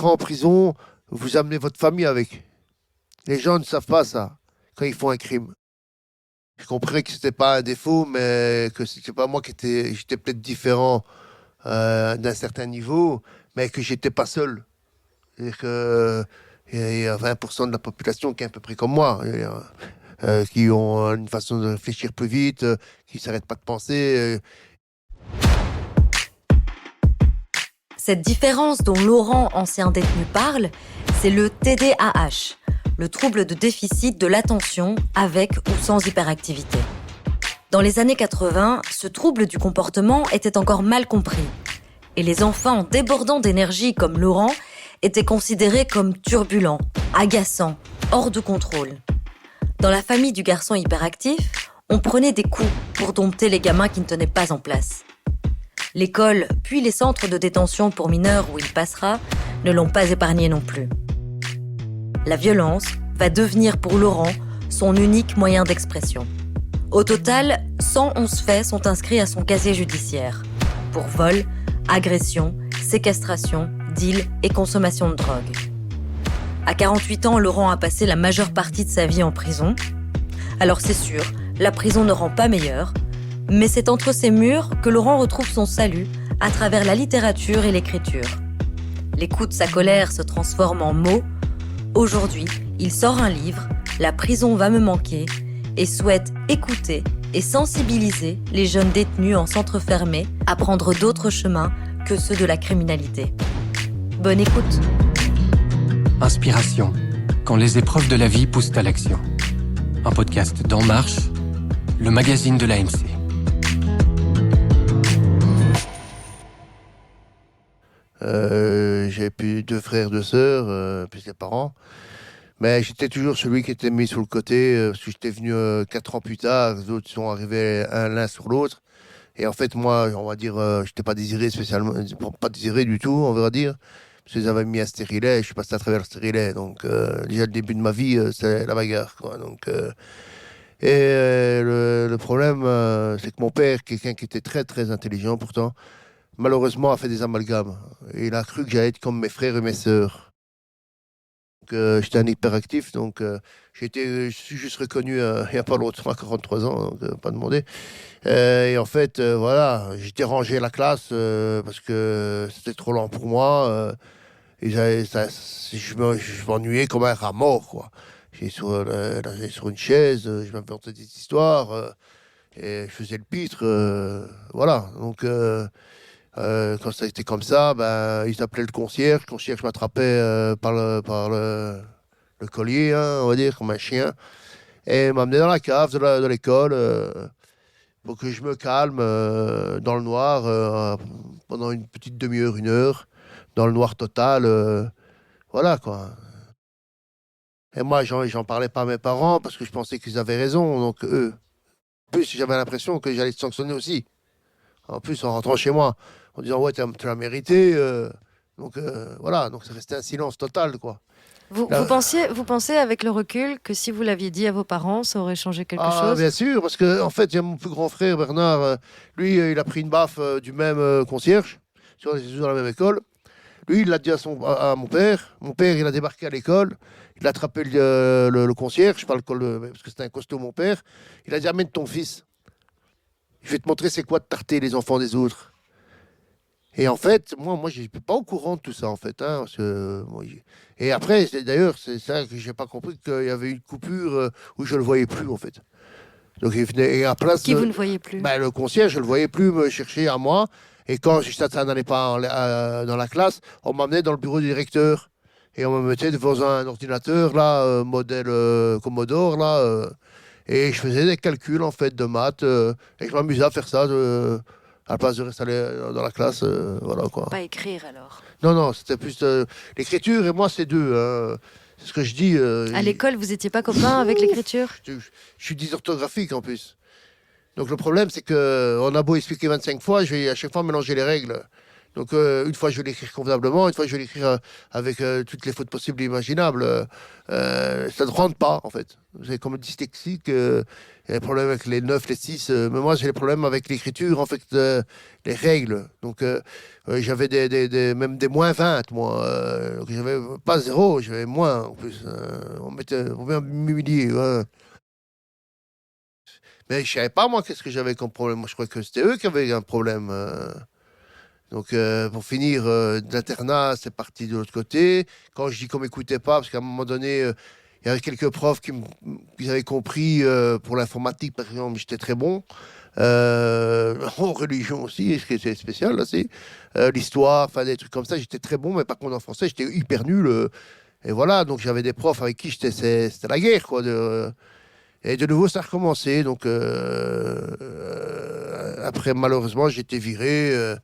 rentrez en prison, vous amenez votre famille avec. Les gens ne savent pas ça quand ils font un crime. Je comprenais que c'était pas un défaut, mais que c'était pas moi j'étais peut-être différent d'un certain niveau, mais que j'étais pas seul. C'est-à-dire que il y a 20% de la population qui est à peu près comme moi, qui ont une façon de réfléchir plus vite, qui s'arrêtent pas de penser. Cette différence dont Laurent, ancien détenu, parle, c'est le TDAH, le trouble de déficit de l'attention avec ou sans hyperactivité. Dans les années 80, ce trouble du comportement était encore mal compris. Et les enfants débordant d'énergie comme Laurent étaient considérés comme turbulents, agaçants, hors de contrôle. Dans la famille du garçon hyperactif, on prenait des coups pour dompter les gamins qui ne tenaient pas en place. L'école, puis les centres de détention pour mineurs où il passera, ne l'ont pas épargné non plus. La violence va devenir pour Laurent son unique moyen d'expression. Au total, 111 faits sont inscrits à son casier judiciaire pour vol, agression, séquestration, deal et consommation de drogue. À 48 ans, Laurent a passé la majeure partie de sa vie en prison. Alors c'est sûr, la prison ne rend pas meilleur, mais c'est entre ces murs que Laurent retrouve son salut à travers la littérature et l'écriture. Les coups de sa colère se transforment en mots. Aujourd'hui, il sort un livre, La prison va me manquer, et souhaite écouter et sensibiliser les jeunes détenus en centre fermé à prendre d'autres chemins que ceux de la criminalité. Bonne écoute. Inspiration, quand les épreuves de la vie poussent à l'action. Un podcast d'En Marche, le magazine de l'AMC. J'ai plus 2 frères, 2 sœurs, plus les parents. Mais j'étais toujours celui qui était mis sur le côté, parce que j'étais venu 4 ans plus tard, les autres sont arrivés l'un sur l'autre. Et en fait, moi, on va dire, j'étais pas désiré spécialement, pas désiré du tout, on va dire, parce qu'ils avaient mis un stérilet, je suis passé à travers le stérilet. Donc, déjà, le début de ma vie, c'est la bagarre, quoi. Donc, le problème, c'est que mon père, quelqu'un qui était très, très intelligent pourtant, malheureusement, a fait des amalgames. Et il a cru que j'allais être comme mes frères et mes sœurs. J'étais un hyperactif, donc je suis juste reconnu il n'y a pas longtemps, à 43 ans, donc pas demandé. Et en fait, voilà, j'étais rangé à la classe parce que c'était trop lent pour moi. Et je m'ennuyais comme un rat mort, quoi. J'étais sur une chaise, je m'inventais des histoires, et je faisais le pitre, voilà. Donc, quand ça a été comme ça, ben, ils appelaient le concierge. Le concierge m'attrapait par le collier, hein, on va dire, comme un chien. Et m'amenait dans la cave de l'école pour que je me calme dans le noir pendant une petite demi-heure, 1 heure, dans le noir total. Voilà, quoi. Et moi, j'en parlais pas à mes parents parce que je pensais qu'ils avaient raison. Donc, eux. En plus, j'avais l'impression que j'allais être sanctionné aussi. En plus, en rentrant chez moi, en disant ouais, tu l'as mérité. Donc voilà, donc ça restait un silence total, quoi. Vous pensez avec le recul que si vous l'aviez dit à vos parents, ça aurait changé quelque chose? Bien sûr, parce que en fait, il y a mon plus grand frère Bernard. Lui, il a pris une baffe du même concierge. On était tous dans la même école. Lui, il l'a dit à mon père. Mon père, il a débarqué à l'école. Il a attrapé le concierge, parce que c'était un costaud, mon père. Il a dit amène ton fils. Je vais te montrer c'est quoi de tarter les enfants des autres. Et en fait, moi, je n'étais pas au courant de tout ça, en fait. Hein, parce que, et après, d'ailleurs, c'est ça que je n'ai pas compris, qu'il y avait une coupure où je ne le voyais plus, en fait. Donc, il venait, et à place Qui vous ne voyez plus? Le concierge, je ne le voyais plus me chercher à moi. Et quand ça n'allait pas dans la classe, on m'amenait dans le bureau du directeur. Et on me mettait devant un ordinateur, là, modèle Commodore, là. Et je faisais des calculs, en fait, de maths. Et je m'amusais à faire ça. À la place de rester dans la classe, voilà, quoi. Pas écrire alors? Non, c'était plus l'écriture et moi, c'est deux. C'est ce que je dis. À l'école, vous n'étiez pas copain avec l'écriture? Je suis dysorthographique en plus. Donc le problème, c'est qu'on a beau expliquer 25 fois, je vais à chaque fois mélanger les règles. Donc, une fois, je vais l'écrire convenablement, une fois, je vais l'écrire avec toutes les fautes possibles et imaginables. Ça ne rentre pas, en fait. J'ai comme dyslexique, il y a des problèmes avec les 9, les 6. Mais moi, j'ai des problèmes avec l'écriture, en fait, les règles. Donc, j'avais même des moins 20, moi. Donc, j'avais pas zéro, j'avais moins, en plus. On vient m'humilier. Ouais. Mais je savais pas, moi, qu'est-ce que j'avais comme problème. Moi, je crois que c'était eux qui avaient un problème. Donc, pour finir, de l'internat, c'est parti de l'autre côté. Quand je dis qu'on m'écoutait pas, parce qu'à un moment donné, il y avait quelques profs qui avaient compris, pour l'informatique, par exemple, j'étais très bon. En religion aussi, ce qui était spécial, là, c'est l'histoire, enfin, des trucs comme ça, j'étais très bon, mais par contre, en français, j'étais hyper nul. Et voilà, donc j'avais des profs avec qui c'était la guerre, quoi. Et de nouveau, ça a recommencé. Donc, après, malheureusement, j'ai été viré.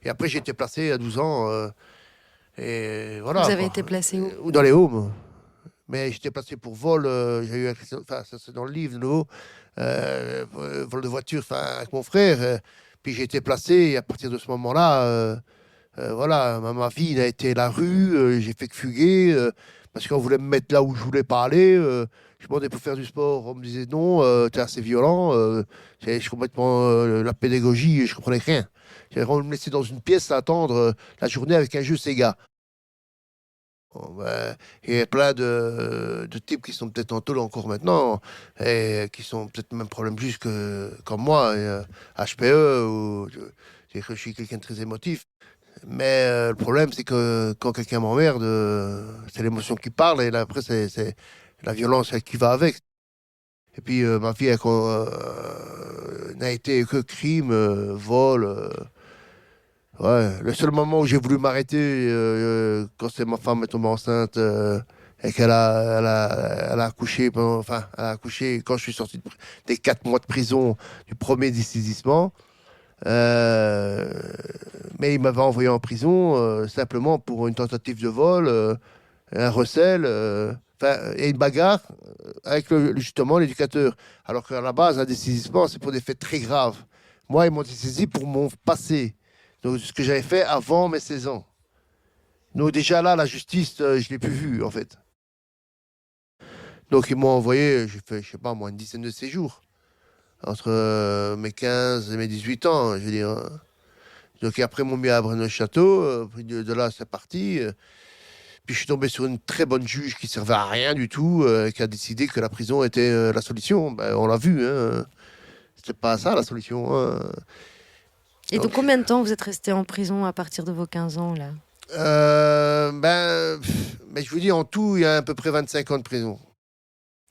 Et après, j'ai été placé à 12 ans. Et voilà. Vous avez Quoi. été placé où? Ou dans les Hauts. Mais j'étais placé pour vol. J'ai eu enfin, ça c'est dans le livre de nouveau. Vol de voiture, enfin, avec mon frère. Puis j'ai été placé. Et à partir de ce moment-là, voilà, ma vie a été la rue. J'ai fait que fuguer. Parce qu'on voulait me mettre là où je voulais pas aller. Je demandais pour faire du sport. On me disait non, t'es assez violent. Je complètement la pédagogie, je comprenais rien. On me laissait dans une pièce à attendre la journée avec un jeu Sega. Bon, ben, il y a plein de types qui sont peut-être en taule encore maintenant et qui sont peut-être même problème juste comme moi, HPE, ou je suis quelqu'un de très émotif. Mais le problème, c'est que quand quelqu'un m'emmerde, c'est l'émotion qui parle et là, après, c'est la violence qui va avec. Et puis, ma vie n'a été que crime, vol. Ouais, le seul moment où j'ai voulu m'arrêter, quand c'est ma femme est tombée enceinte et elle a accouché, enfin, elle a accouché quand je suis sorti des 4 mois de prison du premier dessaisissement. Euh, mais il m'avait envoyé en prison simplement pour une tentative de vol, un recel, et une bagarre avec justement l'éducateur. Alors qu'à la base, un dessaisissement, c'est pour des faits très graves. Moi, ils m'ont dessaisi pour mon passé. Donc, ce que j'avais fait avant mes 16 ans. Donc, déjà là, la justice, je ne l'ai plus vue, en fait. Donc, ils m'ont envoyé, j'ai fait, je sais pas, moi, une dizaine de séjours. Entre mes 15 et mes 18 ans, je veux dire. Donc, après, ils m'ont mis à Brno-Château. Puis de là, c'est parti. Puis, je suis tombé sur une très bonne juge qui servait à rien du tout, qui a décidé que la prison était la solution. Ben, on l'a vu, hein. C'était pas ça, la solution. Hein. Et donc, combien de temps vous êtes resté en prison à partir de vos 15 ans, là? Mais je vous dis, en tout, il y a à peu près 25 ans de prison.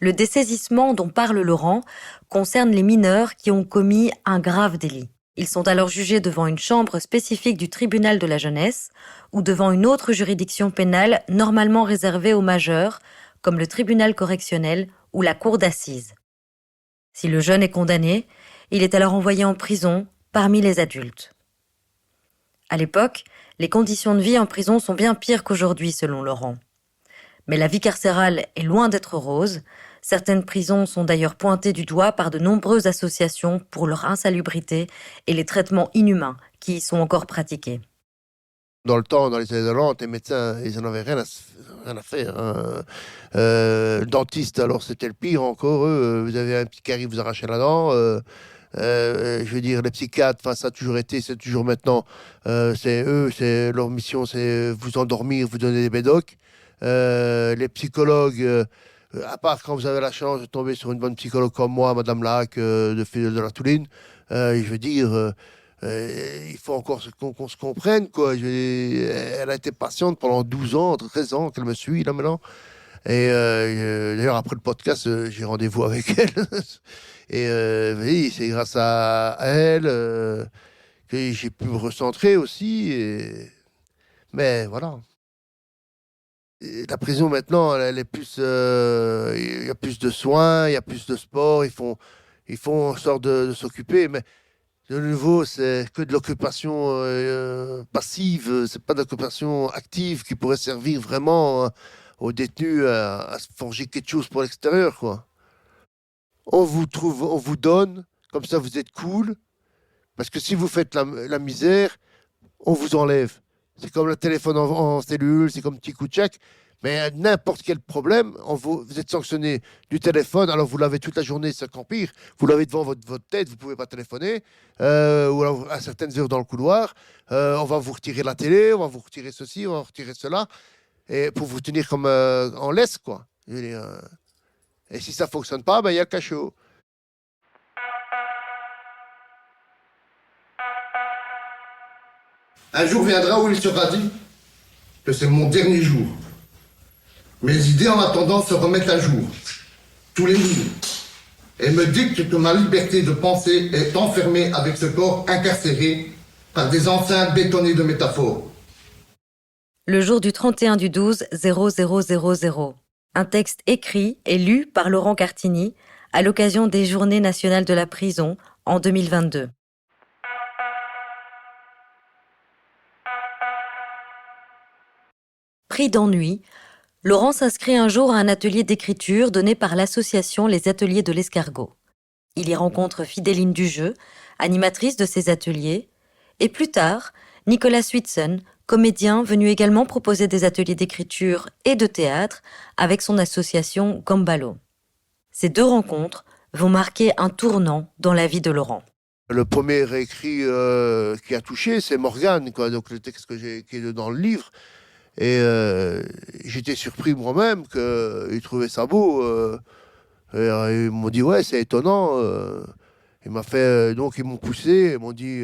Le dessaisissement dont parle Laurent concerne les mineurs qui ont commis un grave délit. Ils sont alors jugés devant une chambre spécifique du tribunal de la jeunesse ou devant une autre juridiction pénale normalement réservée aux majeurs, comme le tribunal correctionnel ou la cour d'assises. Si le jeune est condamné, il est alors envoyé en prison parmi les adultes. À l'époque, les conditions de vie en prison sont bien pires qu'aujourd'hui, selon Laurent. Mais la vie carcérale est loin d'être rose. Certaines prisons sont d'ailleurs pointées du doigt par de nombreuses associations pour leur insalubrité et les traitements inhumains qui y sont encore pratiqués. Dans le temps, dans les années 90, les médecins, ils n'en avaient rien à faire. Hein. Le dentiste, alors c'était le pire encore. Eux, vous avez un petit carie, vous arrachez la dent. Je veux dire, les psychiatres, ça a toujours été, c'est toujours maintenant. C'est eux, c'est leur mission, c'est vous endormir, vous donner des médocs. Les psychologues, à part quand vous avez la chance de tomber sur une bonne psychologue comme moi, Madame Lac, de la Touline, je veux dire, il faut encore qu'on se comprenne, quoi. Elle a été patiente pendant 12 ans, 13 ans qu'elle me suit, là, maintenant. Et d'ailleurs, après le podcast, j'ai rendez-vous avec elle. Et oui, c'est grâce à elle que j'ai pu me recentrer aussi. Mais voilà. Et la prison maintenant, elle est plus, il y a plus de soins, il y a plus de sport, ils font en sorte de s'occuper, mais de nouveau, c'est que de l'occupation passive, c'est pas d'occupation active qui pourrait servir vraiment aux détenus à se forger quelque chose pour l'extérieur, quoi. On vous donne, comme ça vous êtes cool, parce que si vous faites la misère, on vous enlève. C'est comme le téléphone en cellule, c'est comme petit coup de chèque. Mais n'importe quel problème, vous êtes sanctionné du téléphone, alors vous l'avez toute la journée, c'est encore pire. Vous l'avez devant votre tête, vous ne pouvez pas téléphoner, ou alors à certaines heures dans le couloir. On va vous retirer la télé, on va vous retirer ceci, on va vous retirer cela, et pour vous tenir comme en laisse, quoi. Je veux dire, et si ça ne fonctionne pas, ben, il y a le cachot. Un jour viendra où il sera dit que c'est mon dernier jour. Mes idées en attendant se remettent à jour, tous les jours, et me dictent que ma liberté de penser est enfermée avec ce corps incarcéré par des enceintes bétonnées de métaphores. Le jour du 31 du 12 0000. Un texte écrit et lu par Laurent Cartini à l'occasion des Journées nationales de la prison en 2022. Pris d'ennui, Laurent s'inscrit un jour à un atelier d'écriture donné par l'association Les Ateliers de l'Escargot. Il y rencontre Fidéline Dujeu, animatrice de ces ateliers, et plus tard, Nicolas Switson, comédien venu également proposer des ateliers d'écriture et de théâtre avec son association Gambalo. Ces deux rencontres vont marquer un tournant dans la vie de Laurent. Le premier écrit qui a touché, c'est Morgane, quoi. Donc le texte qui est dans le livre. Et j'étais surpris moi-même qu'ils trouvaient ça beau. Ils m'ont dit, ouais, c'est étonnant. Donc ils m'ont poussé, ils m'ont dit,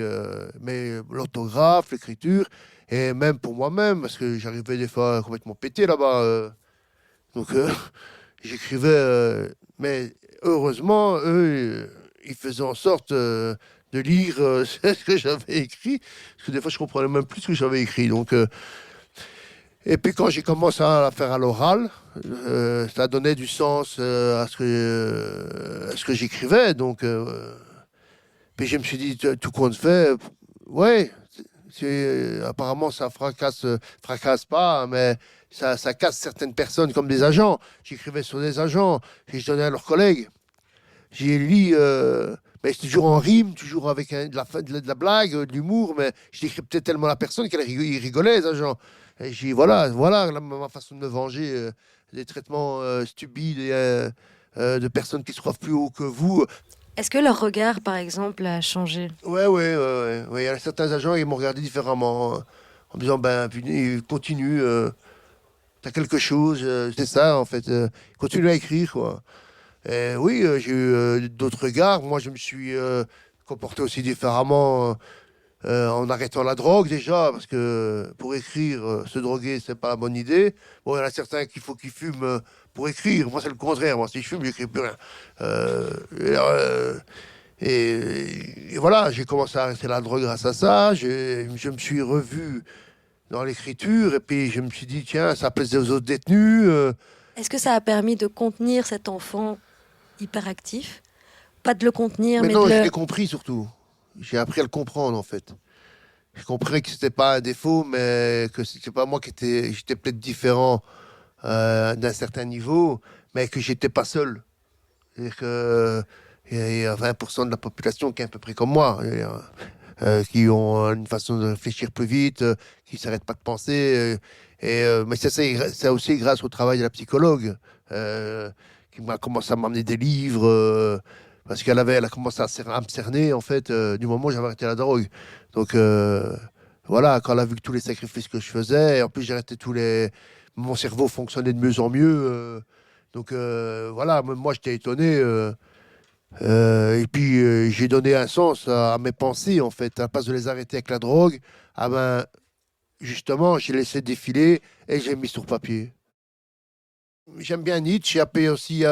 mais l'orthographe, l'écriture, et même pour moi-même, parce que j'arrivais des fois complètement pété là-bas. Donc j'écrivais, mais heureusement, eux, ils faisaient en sorte de lire ce que j'avais écrit, parce que des fois je comprenais même plus ce que j'avais écrit. Donc et puis quand j'ai commencé à la faire à l'oral, ça donnait du sens à ce que j'écrivais. Donc, puis je me suis dit, tout compte fait, ouais, apparemment ça fracasse pas, mais ça casse certaines personnes comme des agents. J'écrivais sur des agents, et je donnais à leurs collègues. J'ai lu, mais c'est toujours en rime, toujours avec de la blague, de l'humour, mais je décryptais tellement la personne qu'elle rigolait, les agents. Et j'ai dit, voilà ma façon de me venger des traitements stupides de personnes qui se croient plus haut que vous. Est-ce que leur regard, par exemple, a changé? Ouais. Il y a certains agents qui m'ont regardé différemment, en me disant, ben, continue, t'as quelque chose, c'est ça, en fait, continue à écrire, quoi. Et oui, j'ai eu d'autres regards. Moi, je me suis comporté aussi différemment en arrêtant la drogue déjà, parce que pour écrire, se droguer, c'est pas la bonne idée. Bon, il y en a certains qu'il faut qu'ils fument pour écrire. Moi, c'est le contraire. Moi, si je fume, j'écris plus rien. Et voilà, j'ai commencé à arrêter la drogue grâce à ça. Je me suis revu dans l'écriture, et puis je me suis dit, tiens, ça plaisait aux autres détenus. Est-ce que ça a permis de contenir cet enfant hyperactif? Pas de le contenir, mais non, de je le... l'ai compris surtout. J'ai appris à le comprendre, en fait. J'ai compris que c'était pas un défaut, mais que c'était pas moi j'étais peut-être différent d'un certain niveau, mais que j'étais pas seul. C'est-à-dire que il y a 20% de la population qui est à peu près comme moi, qui ont une façon de réfléchir plus vite, qui s'arrêtent pas de penser. Mais c'est aussi grâce au travail de la psychologue, qui m'a commencé à m'amener des livres. Parce qu'elle a commencé à me cerner, en fait, du moment où j'avais arrêté la drogue. Donc, voilà, quand elle a vu que tous les sacrifices que je faisais, et en plus, j'ai arrêté mon cerveau fonctionnait de mieux en mieux. Donc, voilà, même moi, j'étais étonné. Et puis, j'ai donné un sens à mes pensées, en fait. À la place de les arrêter avec la drogue, ah ben, justement, j'ai laissé défiler et j'ai mis sur papier. J'aime bien Nietzsche, j'ai appelé aussi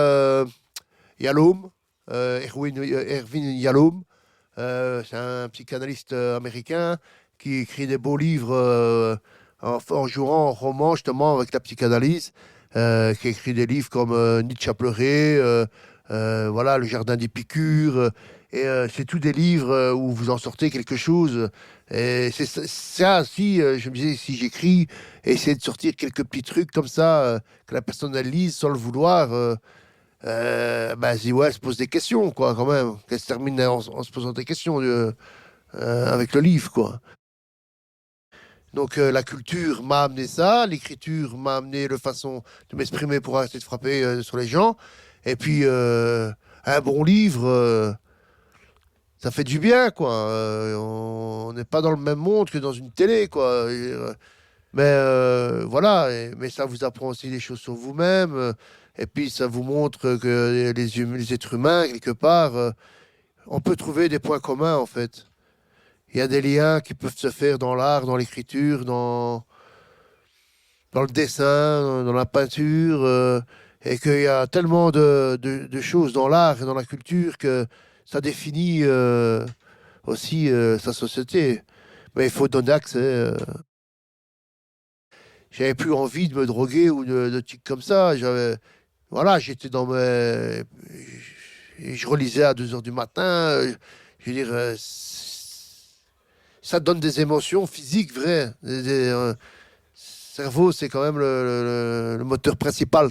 Yalom. Erwin Yalom, c'est un psychanalyste américain qui écrit des beaux livres en jouant en roman justement avec la psychanalyse, qui écrit des livres comme Nietzsche a pleuré, voilà, Le Jardin d'Épicure, et c'est tous des livres où vous en sortez quelque chose. Et c'est ça, si je me disais, si j'écris, essayer de sortir quelques petits trucs comme ça, que la personne elle lise sans le vouloir. Ouais, elle se pose des questions, quoi, quand même. Qu'elle se termine en se posant des questions avec le livre, quoi. Donc la culture m'a amené ça, l'écriture m'a amené la façon de m'exprimer pour arrêter de frapper sur les gens. Et puis un bon livre, ça fait du bien, quoi. On n'est pas dans le même monde que dans une télé, quoi. Mais voilà, mais ça vous apprend aussi des choses sur vous-même. Et puis ça vous montre que les êtres humains, quelque part, on peut trouver des points communs, en fait. Il y a des liens qui peuvent se faire dans l'art, dans l'écriture, dans le dessin, dans la peinture, et qu'il y a tellement de choses dans l'art et dans la culture que ça définit aussi sa société. Mais il faut donner accès. J'avais plus envie de me droguer ou de trucs comme ça. Voilà, j'étais dans mes... Je relisais à 2 heures du matin. Je veux dire, ça donne des émotions physiques vraies. Cerveau, c'est quand même le moteur principal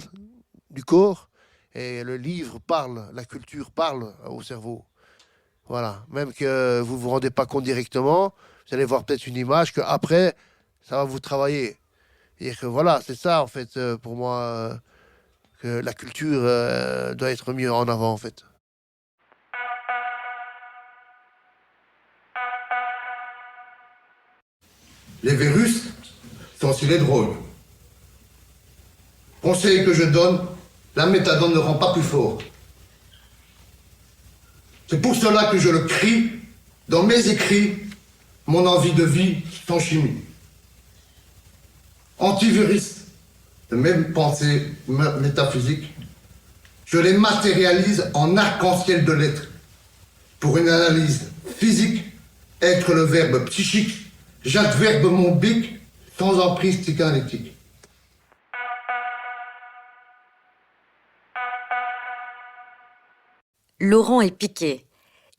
du corps. Et le livre parle, la culture parle au cerveau. Voilà. Même que vous ne vous rendez pas compte directement, vous allez voir peut-être une image que après ça va vous travailler. Et que voilà, c'est ça, en fait, pour moi, que la culture doit être mieux en avant, en fait. Les virus sont aussi les drogues. Conseil que je donne, la méthadone ne rend pas plus fort. C'est pour cela que je le crie dans mes écrits, mon envie de vie sans chimie. Antivirus de mes pensées métaphysiques, je les matérialise en arc-en-ciel de lettres. Pour une analyse physique, être le verbe psychique, j'adverbe mon bic sans emprise psychanalytique. Laurent est piqué.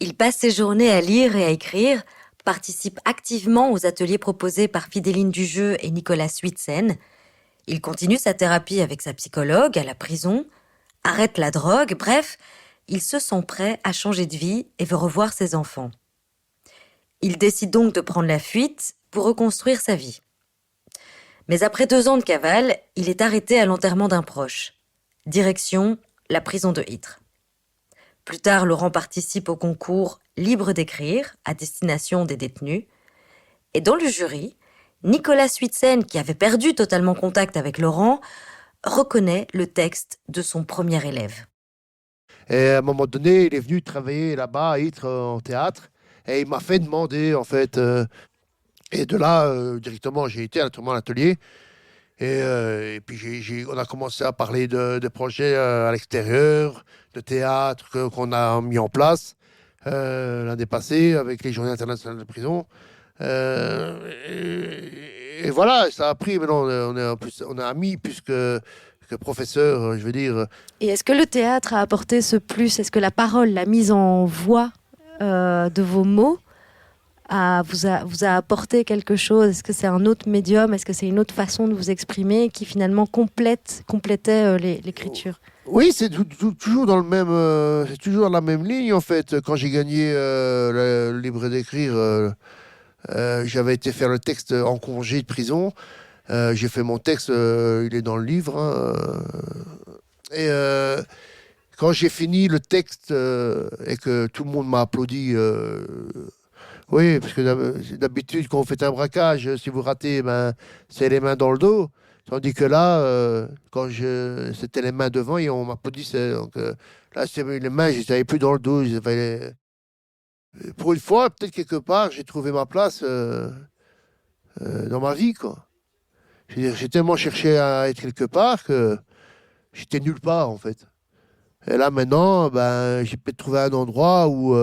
Il passe ses journées à lire et à écrire, participe activement aux ateliers proposés par Fidéline Dujeu et Nicolas Huitzen. Il continue sa thérapie avec sa psychologue à la prison, arrête la drogue, bref, il se sent prêt à changer de vie et veut revoir ses enfants. Il décide donc de prendre la fuite pour reconstruire sa vie. Mais après 2 ans de cavale, il est arrêté à l'enterrement d'un proche. Direction, la prison de Ytre. Plus tard, Laurent participe au concours Libre d'écrire à destination des détenus. Et dans le jury, Nicolas Huitzen, qui avait perdu totalement contact avec Laurent, reconnaît le texte de son premier élève. Et à un moment donné, il est venu travailler là-bas à Ytre en théâtre. Et il m'a fait demander, en fait. Et de là, directement, j'ai été à l'atelier. Et puis, on a commencé à parler de projets à l'extérieur, de théâtre qu'on a mis en place l'année passée avec les Journées internationales de prison. Et voilà, ça a pris. Maintenant, on est amis plus que professeurs, je veux dire. Et est-ce que le théâtre a apporté ce plus? Est-ce que la parole, la mise en voix de vos mots vous a apporté quelque chose? Est-ce que c'est un autre médium? Est-ce que c'est une autre façon de vous exprimer qui finalement complétait l'écriture? Oui, c'est toujours dans le même, c'est toujours dans la même ligne en fait. Quand j'ai gagné le Libre d'écrire, j'avais été faire le texte en congé de prison. J'ai fait mon texte, il est dans le livre. Et quand j'ai fini le texte et que tout le monde m'a applaudi. Oui, parce que d'habitude, quand vous faites un braquage, si vous ratez, ben, c'est les mains dans le dos. Tandis que là, c'était les mains devant et on m'applaudissait. Donc là, les mains, je les avais plus dans le dos. Pour une fois, peut-être quelque part, j'ai trouvé ma place dans ma vie, quoi. Je veux dire, j'ai tellement cherché à être quelque part que j'étais nulle part, en fait. Et là, maintenant, ben, j'ai peut-être trouvé un endroit où...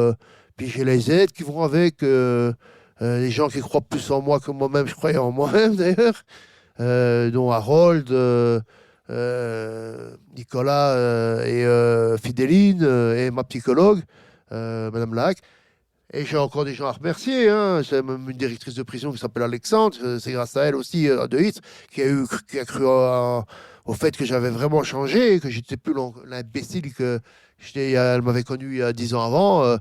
puis j'ai les aides qui vont avec, les gens qui croient plus en moi que moi-même, je croyais en moi-même d'ailleurs, dont Harold, Nicolas et Fidéline et ma psychologue, Madame Lac. Et j'ai encore des gens à remercier. Hein. C'est même une directrice de prison qui s'appelle Alexandre. C'est grâce à elle aussi, de Ytre, qui a cru au fait que j'avais vraiment changé, que j'étais plus l'imbécile que j'étais. Elle m'avait connu il y a 10 ans avant.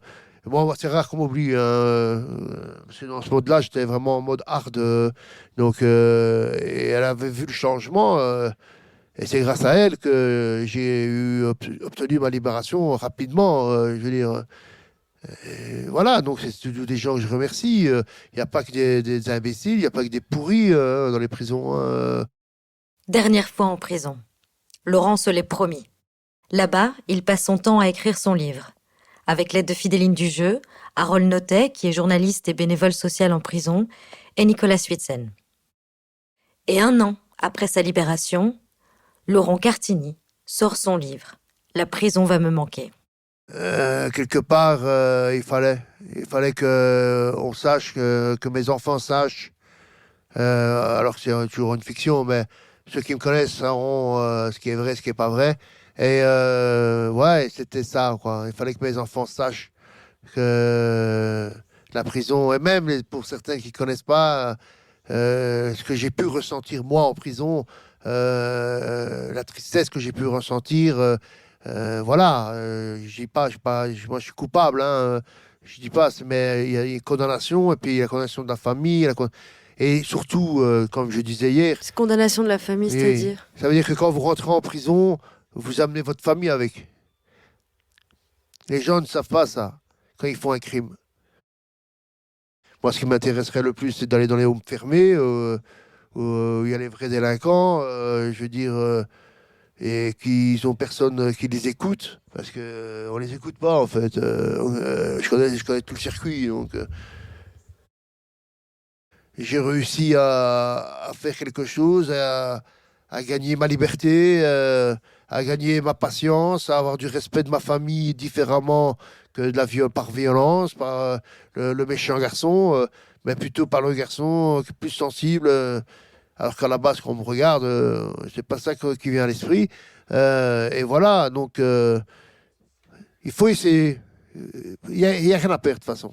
Bon, c'est rare qu'on m'oublie. Parce que dans ce mode-là, j'étais vraiment en mode hard. Et elle avait vu le changement. Et c'est grâce à elle que j'ai obtenu ma libération rapidement. Je veux dire. Voilà, donc c'est toujours des gens que je remercie. Il n'y a pas que des imbéciles, il n'y a pas que des pourris dans les prisons. Dernière fois en prison. Laurent se l'est promis. Là-bas, il passe son temps à écrire son livre. Avec l'aide de Fidéline Dujeu, Harold Notet, qui est journaliste et bénévole social en prison, et Nicolas Suitzen. Et 1 an après sa libération, Laurent Cartigny sort son livre « La prison va me manquer ». Quelque part, il fallait que on sache, que mes enfants sachent, alors que c'est toujours une fiction, mais ceux qui me connaissent sauront ce qui est vrai, ce qui est pas vrai. Et ouais, c'était ça, quoi. Il fallait que mes enfants sachent que la prison, et même pour certains qui connaissent pas, ce que j'ai pu ressentir moi en prison, la tristesse que j'ai pu ressentir. Voilà, je dis pas, moi je suis coupable, hein, je dis pas, mais il y a une condamnation, et puis il y a la condamnation de la famille, et surtout, comme je disais hier, C'est condamnation de la famille, c'est-à-dire ça veut dire que quand vous rentrez en prison, vous amenez votre famille avec. Les gens ne savent pas ça, quand ils font un crime. Moi, ce qui m'intéresserait le plus, c'est d'aller dans les homes fermés, où il y a les vrais délinquants, je veux dire... et qu'ils ont personne qui les écoute, parce que on les écoute pas en fait. Je connais tout le circuit, donc j'ai réussi à faire quelque chose, à gagner ma liberté, à gagner ma patience, à avoir du respect de ma famille différemment que de la par violence, par le méchant garçon, mais plutôt par le garçon plus sensible. Alors qu'à la base, quand on me regarde, c'est pas ça qui vient à l'esprit. Et voilà, donc il faut essayer. Il n'y a rien à perdre de toute façon.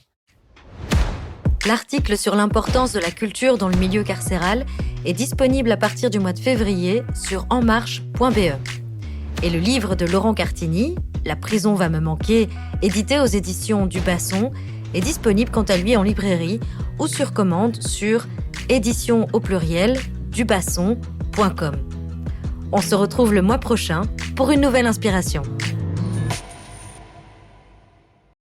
L'article sur l'importance de la culture dans le milieu carcéral est disponible à partir du mois de février sur enmarche.be. Et le livre de Laurent Cartigny, La prison va me manquer, édité aux éditions du Basson, est disponible quant à lui en librairie ou sur commande sur édition au pluriel dubasson.com. On se retrouve le mois prochain pour une nouvelle inspiration.